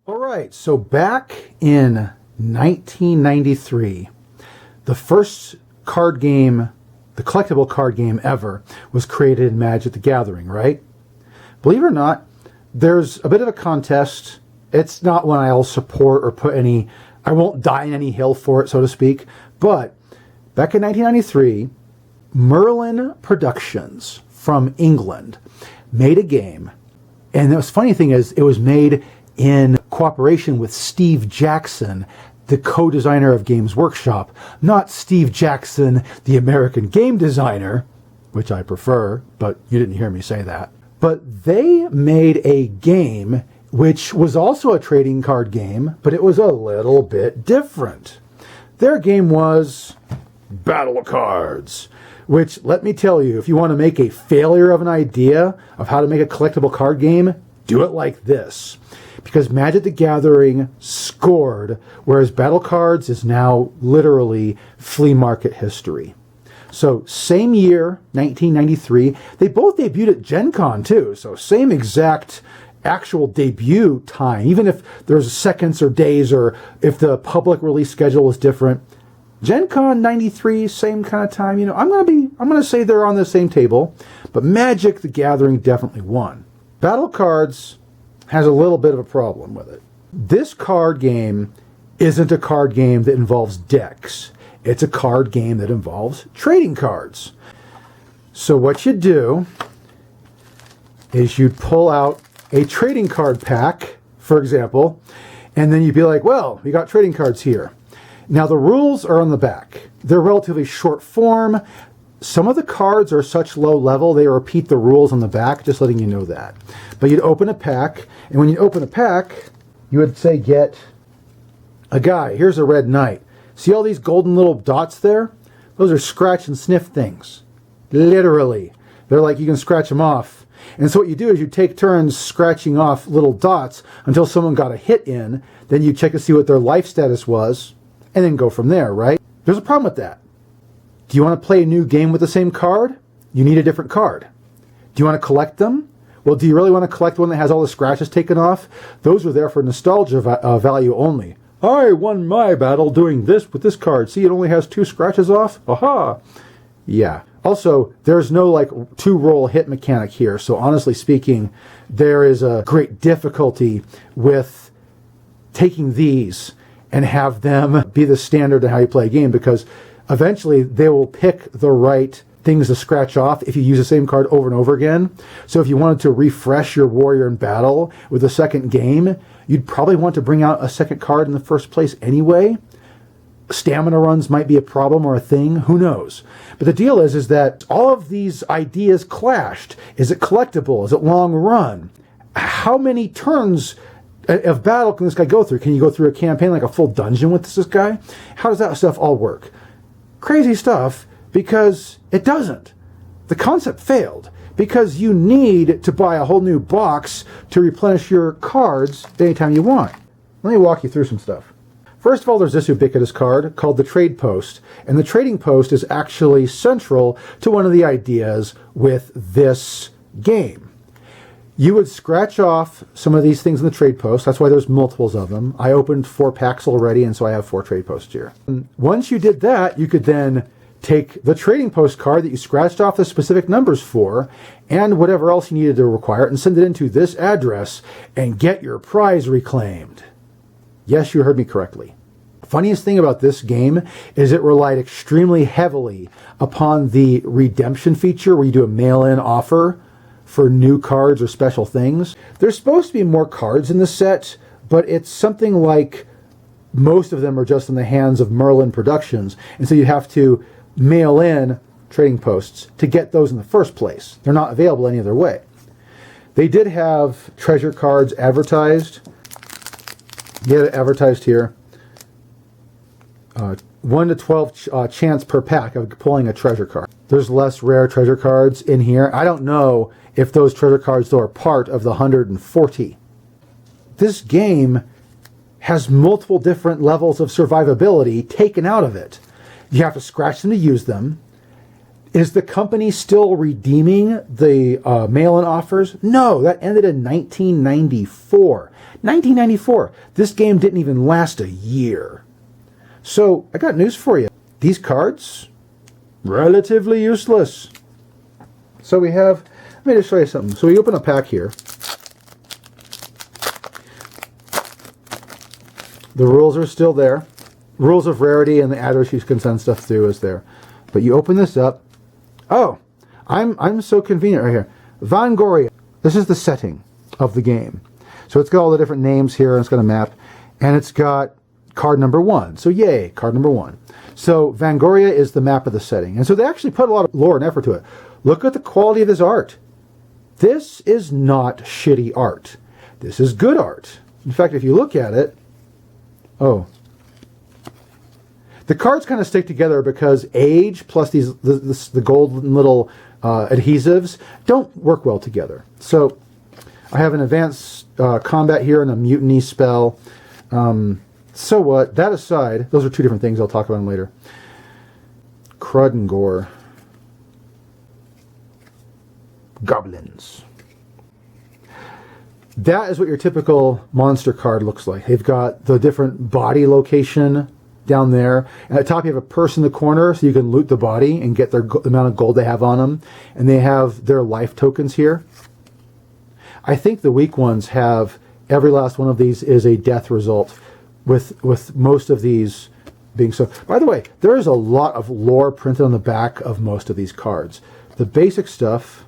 All right, so back in 1993, the first card game, the collectible card game ever, was created in Magic the Gathering, right? Believe it or not, there's a bit of a contest. It's not one I'll support or put any, I won't die in any hill for it, so to speak. But back in 1993, Merlin Productions from England made a game. And the funny thing is, it was made in cooperation with Steve Jackson, the co-designer of Games Workshop, not Steve Jackson, the American game designer, which I prefer, but you didn't hear me say that. But they made a game which was also a trading card game, but it was a little bit different. Their game was BattleCards, which, let me tell you, if you want to make a failure of an idea of how to make a collectible card game, do it like this. Because Magic the Gathering scored, whereas BattleCards is now literally flea market history. So same year, 1993, they both debuted at GenCon too, so same exact actual debut time, even if there's seconds or days or if the public release schedule is different. GenCon 93, same kind of time. You know, I'm gonna say they're on the same table, but Magic the Gathering definitely won. BattleCards has a little bit of a problem with it. This card game isn't a card game that involves decks. It's a card game that involves trading cards. So what you do is you'd pull out a trading card pack, for example, and then you'd be like, well, we got trading cards here. Now the rules are on the back. They're relatively short form. Some of the cards are such low level, they repeat the rules on the back, just letting you know that. But you'd open a pack, and when you open a pack, you would say, get a guy. Here's a red knight. See all these golden little dots there? Those are scratch and sniff things. Literally. They're like you can scratch them off. And so what you do is you take turns scratching off little dots until someone got a hit in. Then you check to see what their life status was, and then go from there, right? There's a problem with that. Do you want to play a new game with the same card? You need a different card. Do you want to collect them? Well, do you really want to collect one that has all the scratches taken off? Those are there for nostalgia value only. I won my battle doing this with this card. See, it only has 2 scratches off. Aha! Yeah. Also, there's no like 2-roll hit mechanic here. So honestly speaking, there is a great difficulty with taking these and have them be the standard in how you play a game, because eventually they will pick the right things to scratch off if you use the same card over and over again. So if you wanted to refresh your warrior in battle with a second game, you'd probably want to bring out a second card in the first place anyway. Stamina runs might be a problem or a thing, who knows? But the deal is that all of these ideas clashed. Is it collectible? Is it long run? How many turns of battle can this guy go through? Can you go through a campaign like a full dungeon with this guy? How does that stuff all work? Crazy stuff, because it doesn't. The concept failed because you need to buy a whole new box to replenish your cards anytime you want. Let me walk you through some stuff. First of all, there's this ubiquitous card called the Trade Post, and the Trading Post is actually central to one of the ideas with this game. You would scratch off some of these things in the Trade Post. That's why there's multiples of them. I opened 4 packs already, and so I have 4 Trade Posts here. And once you did that, you could then take the Trading Post card that you scratched off the specific numbers for and whatever else you needed to require and send it into this address and get your prize reclaimed. Yes, you heard me correctly. Funniest thing about this game is it relied extremely heavily upon the redemption feature where you do a mail-in offer for new cards or special things. There's supposed to be more cards in the set, but it's something like most of them are just in the hands of Merlin Productions, and so you have to mail in trading posts to get those in the first place. They're not available any other way. They did have treasure cards advertised. Get it advertised here. 1 to 12 chance per pack of pulling a treasure card. There's less rare treasure cards in here. I don't know if those treasure cards though are part of the 140. This game has multiple different levels of survivability taken out of it. You have to scratch them to use them. Is the company still redeeming the mail-in offers? No, that ended in 1994. 1994. This game didn't even last a year. So, I got news for you. These cards, relatively useless. So we have, let me just show you something. So we open a pack here. The rules are still there. Rules of rarity and the address you can send stuff through is there. But you open this up. Oh, I'm so convenient right here. Vangoria. This is the setting of the game. So it's got all the different names here, and it's got a map, and it's got card number 1. So yay, card number 1. So Vangoria is the map of the setting. And so they actually put a lot of lore and effort to it. Look at the quality of this art. This is not shitty art. This is good art. In fact, if you look at it, oh, the cards kind of stick together because age plus the golden little adhesives don't work well together. So I have an advanced combat here and a mutiny spell. So what? That aside, those are two different things I'll talk about them later. Crud and gore. Goblins. That is what your typical monster card looks like. They've got the different body location down there. And at the top you have a person in the corner so you can loot the body and get the amount of gold they have on them. And they have their life tokens here. I think the weak ones have, every last one of these is a death result, with most of these being so. By the way, there is a lot of lore printed on the back of most of these cards. The basic stuff,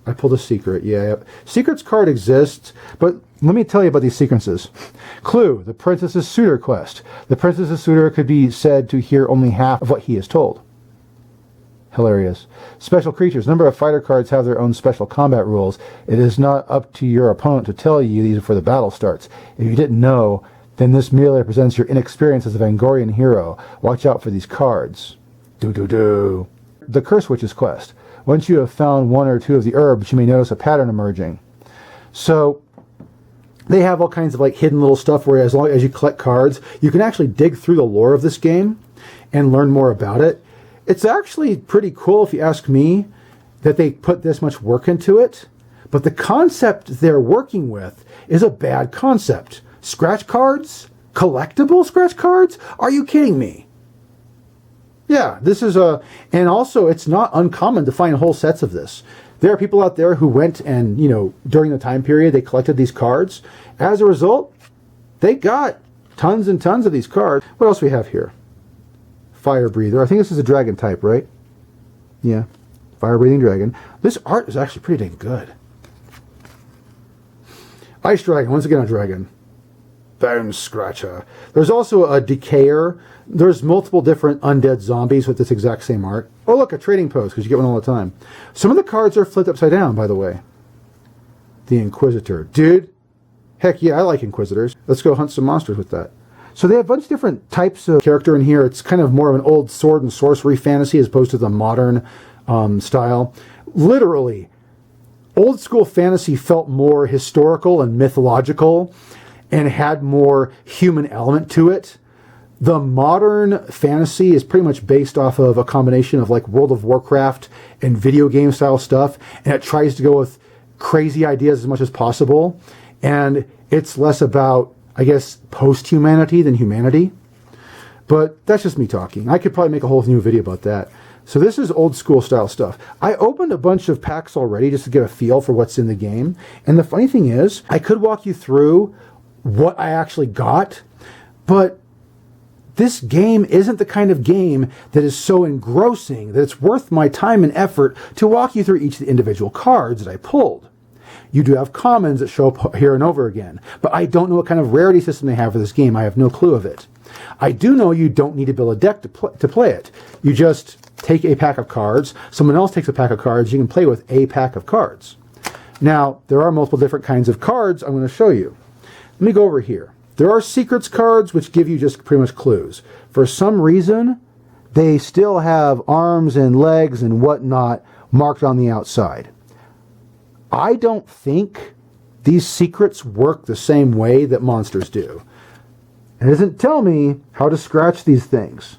I pulled a secret, yeah. Secrets card exists, but let me tell you about these sequences. Clue, the Princess's Suitor quest. The Princess's Suitor could be said to hear only half of what he is told. Hilarious. Special creatures. A number of fighter cards have their own special combat rules. It is not up to your opponent to tell you these before the battle starts. If you didn't know, then this merely represents your inexperience as a Vangorian hero. Watch out for these cards. Do. The Curse Witch's quest. Once you have found one or two of the herbs, you may notice a pattern emerging. So they have all kinds of like hidden little stuff where as long as you collect cards, you can actually dig through the lore of this game and learn more about it. It's actually pretty cool, if you ask me, that they put this much work into it. But the concept they're working with is a bad concept. Scratch cards? Collectible scratch cards? Are you kidding me? Yeah, this is and also it's not uncommon to find whole sets of this. There are people out there who went and, during the time period they collected these cards. As a result, they got tons and tons of these cards. What else we have here? Fire breather. I think this is a dragon type, right? Yeah, fire breathing dragon. This art is actually pretty dang good. Ice dragon. Once again, a dragon. Bone scratcher. There's also a decayer. There's multiple different undead zombies with this exact same art. Oh, look, a trading post, because you get one all the time. Some of the cards are flipped upside down, by the way. The Inquisitor. Dude, heck yeah, I like Inquisitors. Let's go hunt some monsters with that. So they have a bunch of different types of character in here. It's kind of more of an old sword and sorcery fantasy as opposed to the modern style. Literally, old school fantasy felt more historical and mythological and had more human element to it. The modern fantasy is pretty much based off of a combination of like World of Warcraft and video game style stuff, and it tries to go with crazy ideas as much as possible, and it's less about, I guess, post-humanity than humanity. But that's just me talking. I could probably make a whole new video about that. So this is old school style stuff. I opened a bunch of packs already just to get a feel for what's in the game, and the funny thing is, I could walk you through what I actually got, but this game isn't the kind of game that is so engrossing that it's worth my time and effort to walk you through each of the individual cards that I pulled. You do have commons that show up here and over again, but I don't know what kind of rarity system they have for this game. I have no clue of it. I do know you don't need to build a deck to play it. You just take a pack of cards, someone else takes a pack of cards, you can play with a pack of cards. Now, there are multiple different kinds of cards I'm going to show you. Let me go over here. There are secrets cards which give you just pretty much clues. For some reason, they still have arms and legs and whatnot marked on the outside. I don't think these secrets work the same way that monsters do. It doesn't tell me how to scratch these things.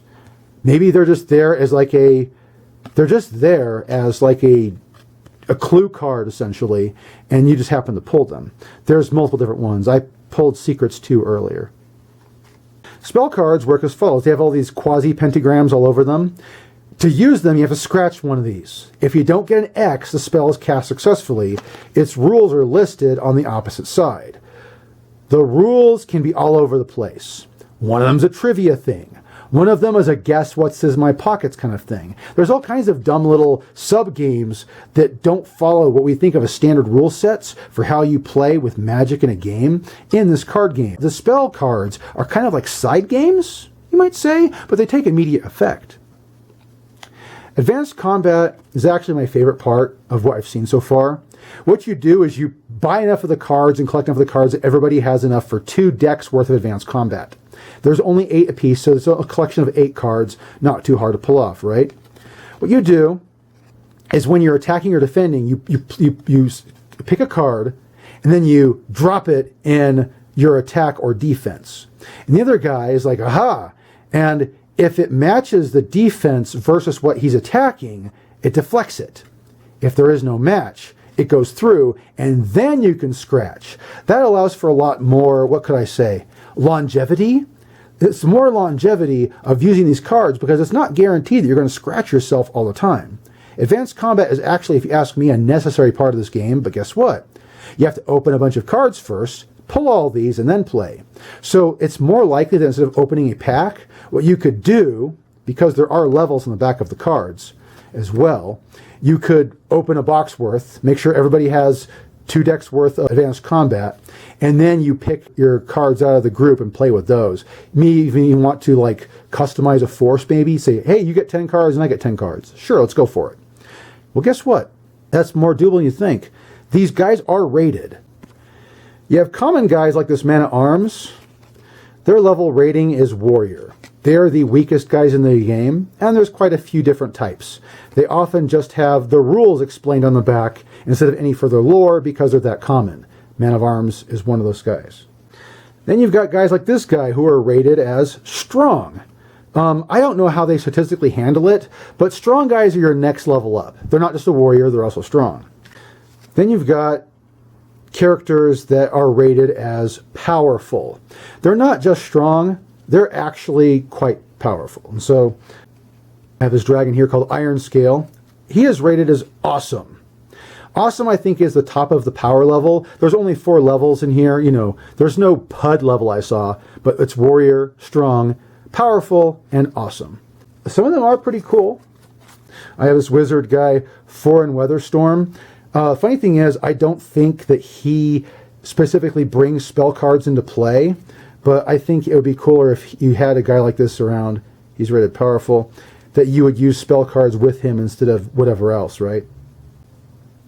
Maybe they're just there as like a They're just there as like a clue card, essentially, and you just happen to pull them. There's multiple different ones. I pulled Secrets 2 earlier. Spell cards work as follows. They have all these quasi-pentagrams all over them. To use them, you have to scratch one of these. If you don't get an X, the spell is cast successfully. Its rules are listed on the opposite side. The rules can be all over the place. One of them's a trivia thing. One of them is a guess what's in my pockets kind of thing. There's all kinds of dumb little sub-games that don't follow what we think of as standard rule sets for how you play with magic in a game in this card game. The spell cards are kind of like side games, you might say, but they take immediate effect. Advanced combat is actually my favorite part of what I've seen so far. What you do is you buy enough of the cards and collect enough of the cards that everybody has enough for 2 decks worth of advanced combat. There's only 8 apiece, so it's a collection of 8 cards, not too hard to pull off, right? What you do is when you're attacking or defending, you pick a card, and then you drop it in your attack or defense. And the other guy is like, aha! And if it matches the defense versus what he's attacking, it deflects it. If there is no match, it goes through, and then you can scratch. That allows for a lot more, what could I say, longevity. It's more longevity of using these cards because it's not guaranteed that you're going to scratch yourself all the time. Advanced combat is actually, if you ask me, a necessary part of this game, but guess what? You have to open a bunch of cards first, pull all these, and then play. So it's more likely that instead of opening a pack, what you could do, because there are levels on the back of the cards as well, you could open a box worth, make sure everybody has 2 decks worth of advanced combat, and then you pick your cards out of the group and play with those. Even you want to like customize a force, maybe say, hey, you get 10 cards and I get 10 cards. Sure, let's go for it. Well, guess what? That's more doable than you think. These guys are rated. You have common guys like this man-at-arms. Their level rating is warrior. They're the weakest guys in the game, and there's quite a few different types. They often just have the rules explained on the back instead of any further lore because they're that common. Man-of-Arms is one of those guys. Then you've got guys like this guy who are rated as strong. I don't know how they statistically handle it, but strong guys are your next level up. They're not just a warrior, they're also strong. Then you've got characters that are rated as powerful. They're not just strong, they're actually quite powerful. And so I have this dragon here called Iron Scale. He is rated as awesome. Awesome, I think, is the top of the power level. There's only 4 levels in here. You know, there's no PUD level I saw, but it's warrior, strong, powerful, and awesome. Some of them are pretty cool. I have this wizard guy, Foreign Weatherstorm. Funny thing is, I don't think that he specifically brings spell cards into play, but I think it would be cooler if you had a guy like this around, he's rated powerful, that you would use spell cards with him instead of whatever else, right?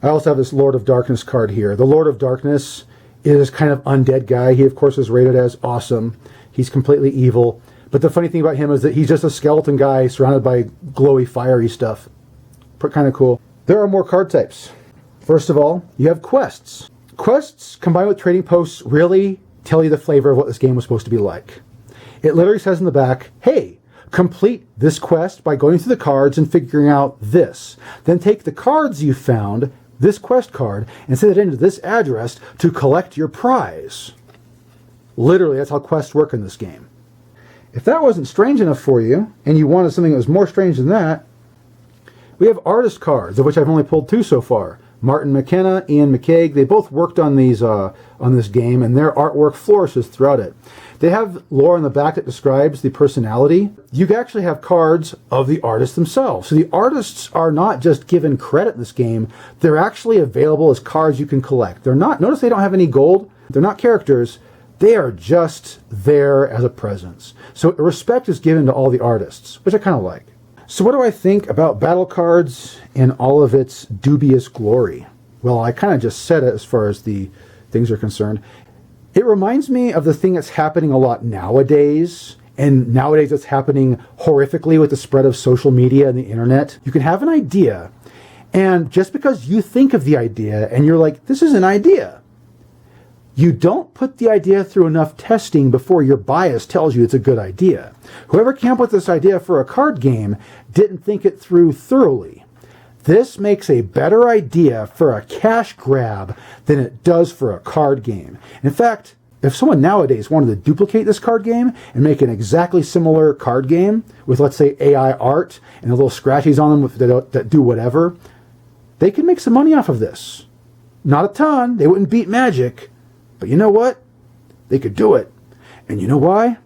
I also have this Lord of Darkness card here. The Lord of Darkness is kind of undead guy. He, of course, is rated as awesome. He's completely evil. But the funny thing about him is that he's just a skeleton guy surrounded by glowy, fiery stuff. Kind of cool. There are more card types. First of all, you have quests. Quests combined with trading posts really tell you the flavor of what this game was supposed to be like. It literally says in the back, hey, complete this quest by going through the cards and figuring out this. Then take the cards you found, this quest card, and send it into this address to collect your prize. Literally, that's how quests work in this game. If that wasn't strange enough for you, and you wanted something that was more strange than that, we have artist cards, of which I've only pulled 2 so far. Martin McKenna, Ian McCaig, they both worked on these on this game, and their artwork flourishes throughout it. They have lore on the back that describes the personality. You actually have cards of the artists themselves. So the artists are not just given credit in this game, they're actually available as cards you can collect. They're not, notice they don't have any gold, they're not characters, they are just there as a presence. So respect is given to all the artists, which I kind of like. So what do I think about BattleCards in all of its dubious glory? Well, I kind of just said it as far as the things are concerned. It reminds me of the thing that's happening a lot nowadays, and nowadays it's happening horrifically with the spread of social media and the internet. You can have an idea, and just because you think of the idea and you're like, this is an idea, You don't put the idea through enough testing before your bias tells you it's a good idea. Whoever came up with this idea for a card game didn't think it through thoroughly. This makes a better idea for a cash grab than it does for a card game. In fact, if someone nowadays wanted to duplicate this card game and make an exactly similar card game with, let's say, AI art and the little scratchies on them that do whatever, they could make some money off of this. Not a ton. They wouldn't beat Magic. But you know what? They could do it. And you know why?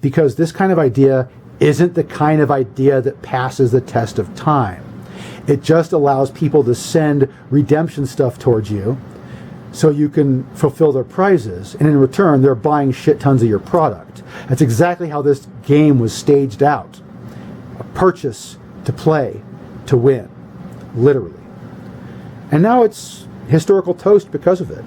Because this kind of idea isn't the kind of idea that passes the test of time. It just allows people to send redemption stuff towards you so you can fulfill their prizes, and in return they're buying shit tons of your product. That's exactly how this game was staged out. A purchase to play, to win, literally. And now it's historical toast because of it.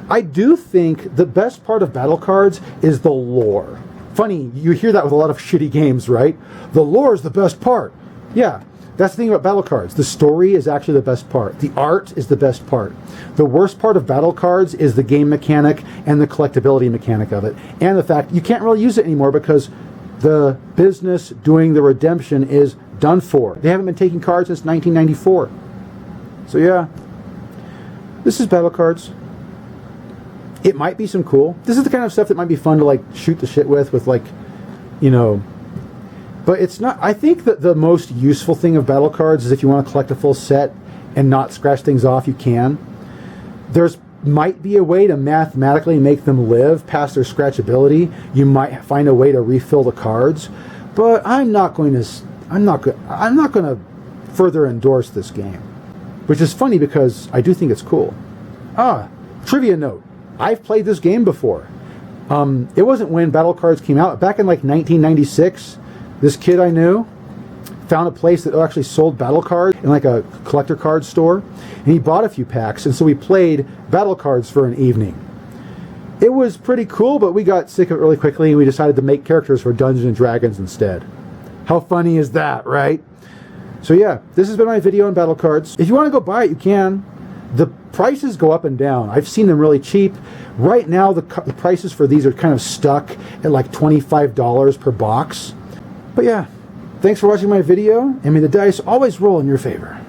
I do think the best part of BattleCards is the lore. Funny, you hear that with a lot of shitty games, right? The lore is the best part. Yeah, that's the thing about BattleCards. The story is actually the best part. The art is the best part. The worst part of BattleCards is the game mechanic and the collectability mechanic of it. And the fact you can't really use it anymore because the business doing the redemption is done for. They haven't been taking cards since 1994. So yeah, this is BattleCards. It might be some cool. This is the kind of stuff that might be fun to like shoot the shit with like, you know. But it's not. I think that the most useful thing of BattleCards is if you want to collect a full set and not scratch things off, you can. There's might be a way to mathematically make them live past their scratchability. You might find a way to refill the cards, but I'm not going to further endorse this game, which is funny because I do think it's cool. Trivia note. I've played this game before. It wasn't when BattleCards came out. Back in like 1996, this kid I knew found a place that actually sold BattleCards in like a collector card store, and he bought a few packs, and so we played BattleCards for an evening. It was pretty cool, but we got sick of it really quickly, and we decided to make characters for Dungeons and Dragons instead. How funny is that, right? So yeah, this has been my video on BattleCards. If you want to go buy it, you can. The prices go up and down. I've seen them really cheap. Right now, the prices for these are kind of stuck at like $25 per box. But yeah, thanks for watching my video, and may the dice always roll in your favor.